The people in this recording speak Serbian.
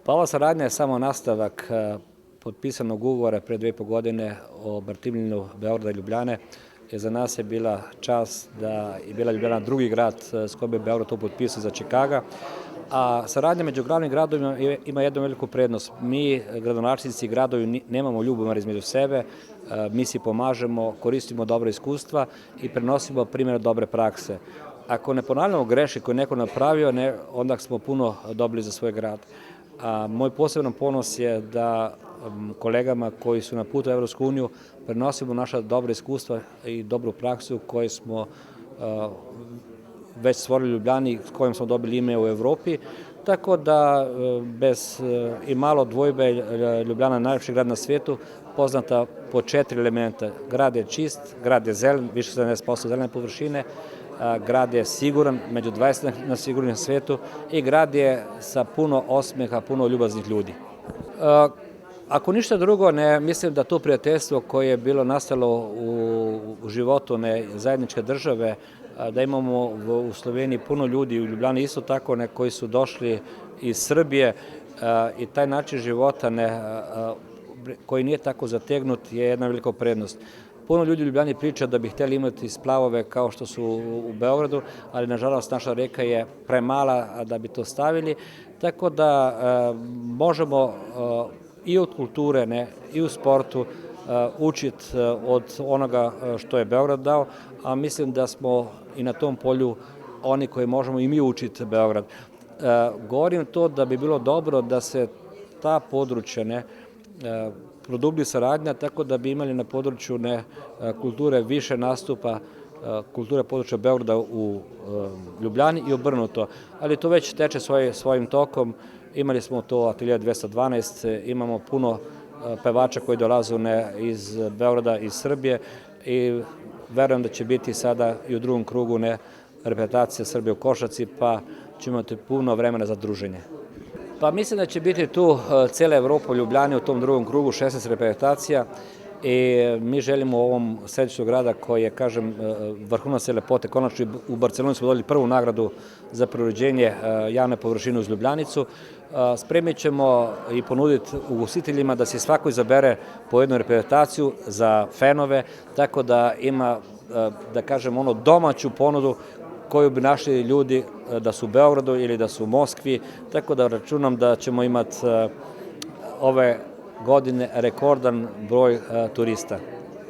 Pa ova saradnja je samo nastavak potpisanog ugovora pre 2,5 godine o bratimljenju Beograda i Ljubljane. Za nas je bila čast da je bila Ljubljana drugi grad s kojim je Beograd to potpisao za Čikaga. A saradnja među glavnim gradovima ima jednu veliku prednost. Mi, gradonačelnici i gradovi, nemamo ljubomoru između sebe, mi si pomažemo, koristimo dobra iskustva i prenosimo primjer dobre prakse. Ako ne ponavljamo greške koje je neko napravio, onda smo puno dobili za svoj grad. Moj poseban ponos je da kolegama koji su na putu u Evropsku uniju prenosimo naša dobra iskustva i dobru praksu koju smo već stvorili u Ljubljani, s kojom smo dobili ime u Evropi, tako da bez i malo dvojbe Ljubljana je najlepši grad na svetu, poznata po 4 elementa. Grad je čist, grad je zelen, više od 70% zelene površine, grad je siguran, među 20 najsigurnijih na svetu i grad je sa puno osmeha, puno ljubaznih ljudi. Ako ništa drugo, ne mislim da to prijateljstvo koje je bilo nastalo u životu zajedničke države, da imamo u Sloveniji puno ljudi, u Ljubljani isto tako, koji su došli iz Srbije i taj način života koji nije tako zategnut je jedna velika prednost. Puno ljudi u Ljubljani priča da bi hteli imati splavove kao što su u Beogradu, ali nažalost naša reka je premala da bi to stavili, tako da možemo i od kulture i u sportu učiti od onoga što je Beograd dao, a mislim da smo i na tom polju oni koji možemo i mi učiti Beograd. Govorim to da bi bilo dobro da se ta područja produbi saradnja, tako da bi imali na području kulture više nastupa, kulture područja Beograda u Ljubljani i obrnuto, ali to već teče svojim tokom. Imali smo to Atelje 212, imamo puno pevača koji dolaze iz Beograda, iz Srbije i verujem da će biti sada i u drugom krugu reprezentacija Srbije u košarci, pa ćemo imati puno vremena za druženje. Pa mislim da će biti tu cela Evropa u Ljubljani u tom drugom krugu, 16 reprezentacija i mi želimo u ovom središtu grada koji je, kažem, vrhunac lepote. Konačno u Barceloni smo dobili prvu nagradu za preuređenje javne površine uz Ljubljanicu. Spremit ćemo i ponuditi ugostiteljima da se svako izabere po jednu reprezentaciju za fenove, tako da ima, da kažem, domaću ponudu koju bi našli ljudi da su u Beogradu ili da su u Moskvi, tako da računam da ćemo imati ove godine rekordan broj turista.